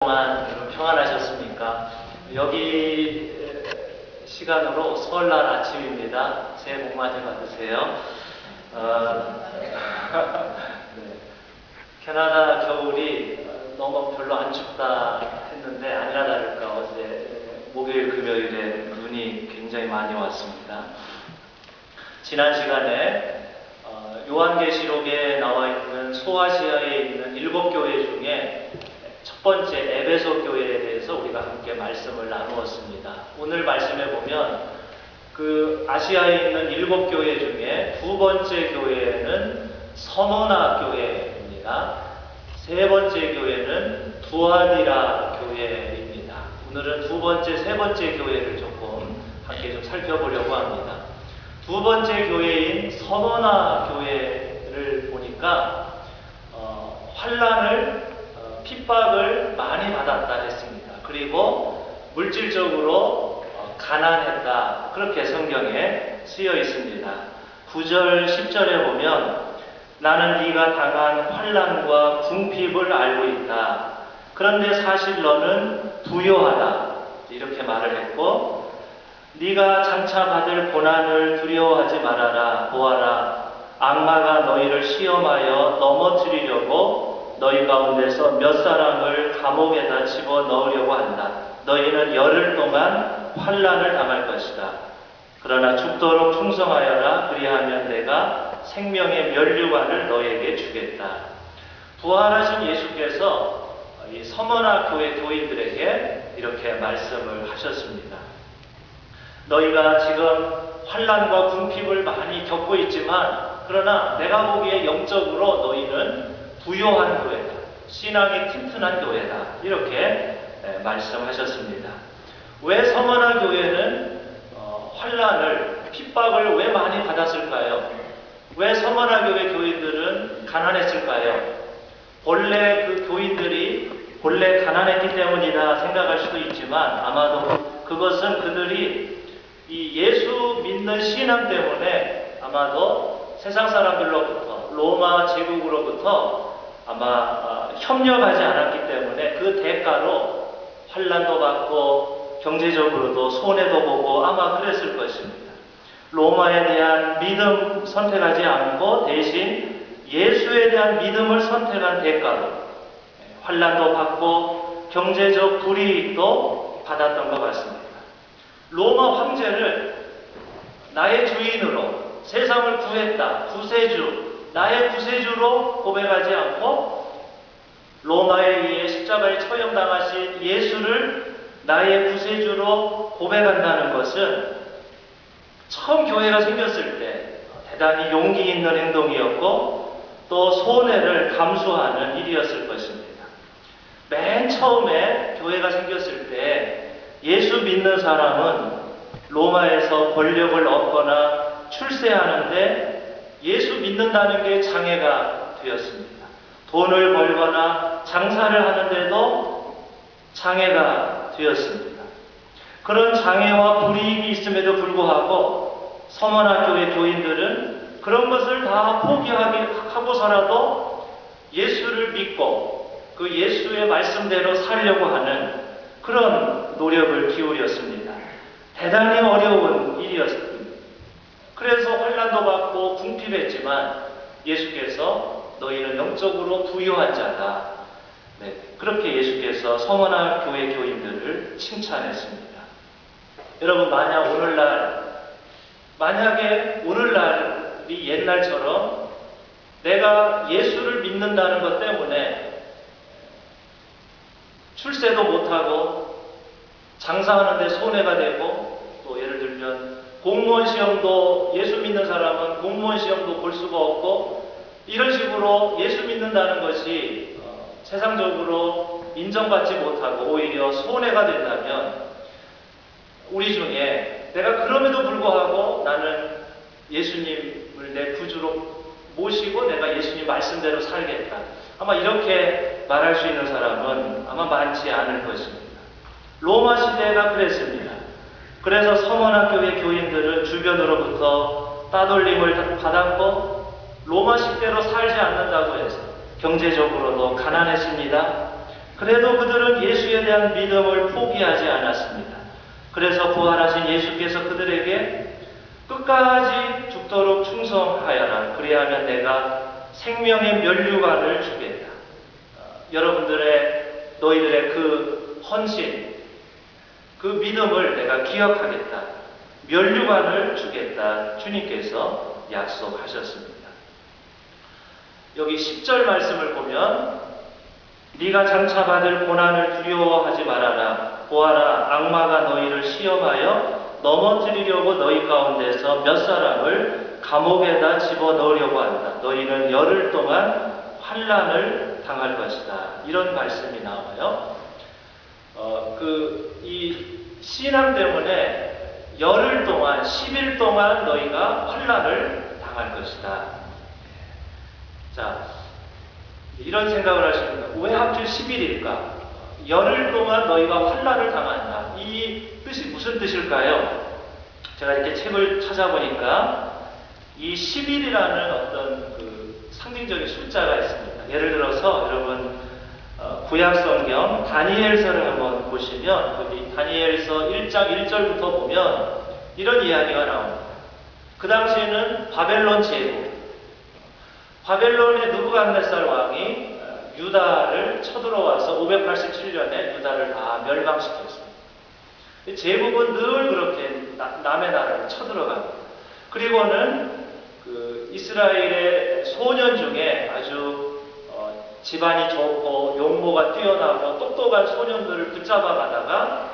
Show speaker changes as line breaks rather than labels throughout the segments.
동안 평안하셨습니까? 여기 시간으로 설날 아침입니다. 새해 복 많이 받으세요. 네. 캐나다 겨울이 너무 별로 안 춥다 했는데 아니나 다를까 어제 목요일 금요일에 눈이 굉장히 많이 왔습니다. 지난 시간에 요한계시록에 나와 있는 소아시아에 있는 7교회 중에 첫 번째 에베소 교회에 대해서 우리가 함께 말씀을 나누었습니다. 오늘 말씀에 보면 그 아시아에 있는 7교회 중에 두 번째 교회는 서머나 교회입니다. 세 번째 교회는 두아디라 교회입니다. 오늘은 두 번째, 세 번째 교회를 조금 함께 좀 살펴보려고 합니다. 두 번째 교회인 서머나 교회를 보니까 환난을 핍박을 많이 받았다 했습니다. 그리고 물질적으로 가난했다. 그렇게 성경에 쓰여 있습니다. 9절, 10절에 보면 나는 네가 당한 환난과 궁핍을 알고 있다. 그런데 사실 너는 부요하다. 이렇게 말을 했고 네가 장차 받을 고난을 두려워하지 말아라. 보아라. 악마가 너희를 시험하여 넘어뜨리려고 너희 가운데서 몇 사람을 감옥에다 집어넣으려고 한다. 너희는 열흘 동안 환난을 당할 것이다. 그러나 죽도록 충성하여라. 그리하면 내가 생명의 면류관을 너에게 주겠다. 부활하신 예수께서 이 서머나 교회 교인들에게 이렇게 말씀을 하셨습니다. 너희가 지금 환난과 궁핍을 많이 겪고 있지만 그러나 내가 보기에 영적으로 너희는 부요한 교회다. 신앙이 튼튼한 교회다. 이렇게 말씀하셨습니다. 왜 서머나 교회는 환난을, 핍박을 왜 많이 받았을까요? 왜 서머나 교회 교인들은 가난했을까요? 본래 그 교인들이 본래 가난했기 때문이다 생각할 수도 있지만 아마도 그것은 그들이 이 예수 믿는 신앙 때문에 아마도 세상 사람들로부터 로마 제국으로부터 아마 협력하지 않았기 때문에 그 대가로 환난도 받고 경제적으로도 손해도 보고 아마 그랬을 것입니다. 로마에 대한 믿음 선택하지 않고 대신 예수에 대한 믿음을 선택한 대가로 환난도 받고 경제적 불이익도 받았던 것 같습니다. 로마 황제를 나의 주인으로 세상을 구했다. 구세주, 나의 구세주로 고백하지 않고 로마에 의해 십자가에 처형당하신 예수를 나의 구세주로 고백한다는 것은 처음 교회가 생겼을 때 대단히 용기 있는 행동이었고 또 손해를 감수하는 일이었을 것입니다. 맨 처음에 교회가 생겼을 때 예수 믿는 사람은 로마에서 권력을 얻거나 출세하는데 예수 믿는다는 게 장애가 되었습니다. 돈을 벌거나 장사를 하는데도 장애가 되었습니다. 그런 장애와 불이익이 있음에도 불구하고 서머나 교회 교인들은 그런 것을 다 포기하고서라도 예수를 믿고 그 예수의 말씀대로 살려고 하는 그런 노력을 기울였습니다. 대단히 어려운 일이었습니다. 그래서 환난도 받고 궁핍했지만 예수께서 너희는 영적으로 부유한 자다. 그렇게 예수께서 서머나 교회 교인들을 칭찬했습니다. 여러분 만약에 오늘날이 옛날처럼 내가 예수를 믿는다는 것 때문에 출세도 못하고 장사하는데 손해가 되고 또 예를 들면 공무원 시험도 예수 믿는 사람은 공무원 시험도 볼 수가 없고 이런 식으로 예수 믿는다는 것이 세상적으로 인정받지 못하고 오히려 손해가 된다면 우리 중에 내가 그럼에도 불구하고 나는 예수님을 내 구주로 모시고 내가 예수님 말씀대로 살겠다. 아마 이렇게 말할 수 있는 사람은 아마 많지 않을 것입니다. 로마 시대가 그랬습니다. 그래서 서머나 교회 교인들은 주변으로부터 따돌림을 받았고 로마식대로 살지 않는다고 해서 경제적으로도 가난했습니다. 그래도 그들은 예수에 대한 믿음을 포기하지 않았습니다. 그래서 부활하신 예수께서 그들에게 끝까지 죽도록 충성하여라. 그리하면 내가 생명의 면류관을 주겠다. 너희들의 그 헌신, 그 믿음을 내가 기억하겠다. 면류관을 주겠다. 주님께서 약속하셨습니다. 여기 10절 말씀을 보면 네가 장차 받을 고난을 두려워하지 말아라. 보아라, 악마가 너희를 시험하여 넘어뜨리려고 너희 가운데서 몇 사람을 감옥에다 집어넣으려고 한다. 너희는 열흘 동안 환난을 당할 것이다. 이런 말씀이 나와요. 이 신앙 때문에 열흘 동안, 10일 동안 너희가 환난을 당할 것이다. 자, 이런 생각을 하십니다. 왜 하필 10일일까? 열흘 동안 너희가 환난을 당한다. 이 뜻이 무슨 뜻일까요? 제가 이렇게 책을 찾아보니까 이 10일이라는 어떤 그 상징적인 숫자가 있습니다. 예를 들어서 여러분 구약성경 다니엘서를 한번 보시면 거기 다니엘서 1장 1절부터 보면 이런 이야기가 나옵니다. 그 당시에는 바벨론 제국, 바벨론의 느부갓네살 왕이 유다를 쳐들어와서 587년에 유다를 다 멸망시켰습니다. 제국은 늘 그렇게 남의 나라를 쳐들어갑니다. 그리고는 그 이스라엘의 소년 중에 아주 집안이 좋고 용모가 뛰어나고 똑똑한 소년들을 붙잡아 가다가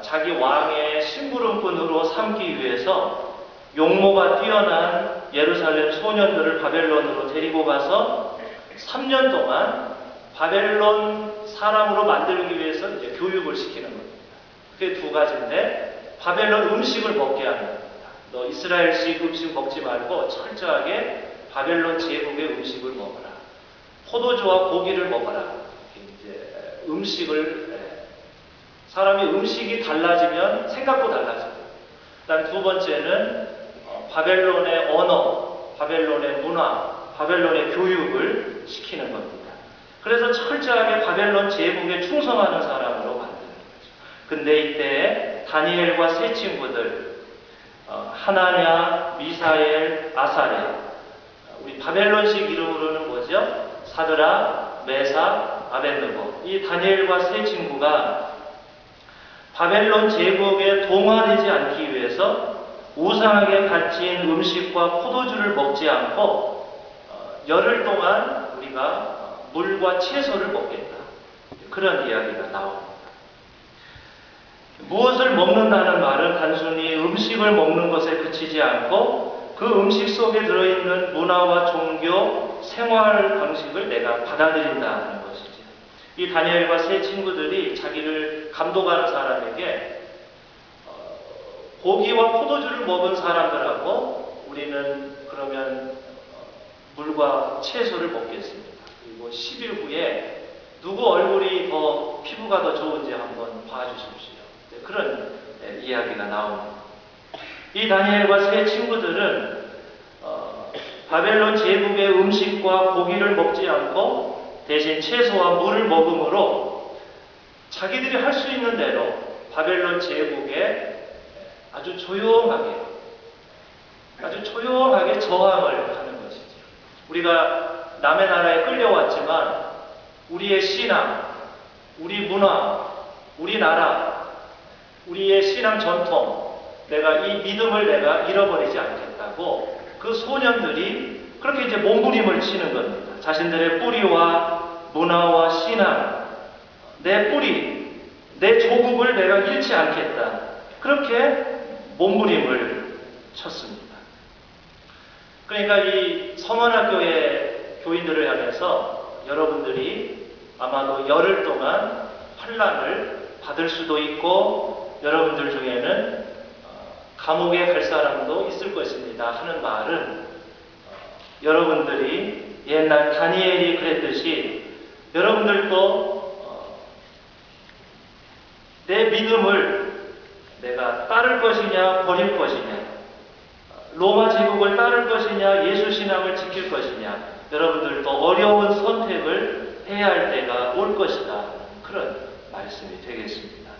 자기 왕의 심부름꾼으로 삼기 위해서 용모가 뛰어난 예루살렘 소년들을 바벨론으로 데리고 가서 3년 동안 바벨론 사람으로 만들기 위해서 이제 교육을 시키는 겁니다. 그게 두 가지인데, 바벨론 음식을 먹게 하는 겁니다. 너 이스라엘식 음식 먹지 말고 철저하게 바벨론 제국의 음식을 먹어라. 포도주와 고기를 먹어라. 이제 사람이 음식이 달라지면 생각도 달라집니다. 그다음 두 번째는 바벨론의 언어, 바벨론의 문화, 바벨론의 교육을 시키는 겁니다. 그래서 철저하게 바벨론 제국에 충성하는 사람으로 만드는 거죠. 근데 이때 다니엘과 세 친구들, 하나냐, 미사엘, 아사랴, 우리 바벨론식 이름으로는 뭐죠? 사드라, 메사, 아벳느고. 이 다니엘과 세 친구가 바벨론 제국에 동화되지 않기 위해서 우상하게 갇힌 음식과 포도주를 먹지 않고 열흘 동안 우리가 물과 채소를 먹겠다. 그런 이야기가 나옵니다. 무엇을 먹는다는 말은 단순히 음식을 먹는 것에 그치지 않고 그 음식 속에 들어있는 문화와 종교, 생활 방식을 내가 받아들인다는 것이죠. 이 다니엘과 세 친구들이 자기를 감독하는 사람에게 고기와 포도주를 먹은 사람들하고 우리는 그러면 물과 채소를 먹겠습니다. 그리고 10일 후에 누구 얼굴이 피부가 더 좋은지 한번 봐주십시오. 그런 이야기가 나옵니다. 이 다니엘과 세 친구들은 바벨론 제국의 음식과 고기를 먹지 않고 대신 채소와 물을 먹음으로 자기들이 할 수 있는 대로 바벨론 제국에 아주 조용하게 저항을 하는 것이죠. 우리가 남의 나라에 끌려왔지만 우리의 신앙, 우리 문화, 우리 나라, 우리의 신앙 전통, 내가 이 믿음을 내가 잃어버리지 않겠다고 그 소년들이 그렇게 이제 몸부림을 치는 겁니다. 자신들의 뿌리와 문화와 신앙, 내 뿌리, 내 조국을 내가 잃지 않겠다. 그렇게 몸부림을 쳤습니다. 그러니까 이 서문학교의 교인들을 향해서 여러분들이 아마도 열흘 동안 환난을 받을 수도 있고 여러분들 중에는 감옥에 갈 사람도 있을 것입니다 하는 말은 여러분들이 옛날 다니엘이 그랬듯이 여러분들도 내 믿음을 내가 따를 것이냐 버릴 것이냐, 로마 제국을 따를 것이냐 예수 신앙을 지킬 것이냐, 여러분들도 어려운 선택을 해야 할 때가 올 것이다. 그런 말씀이 되겠습니다.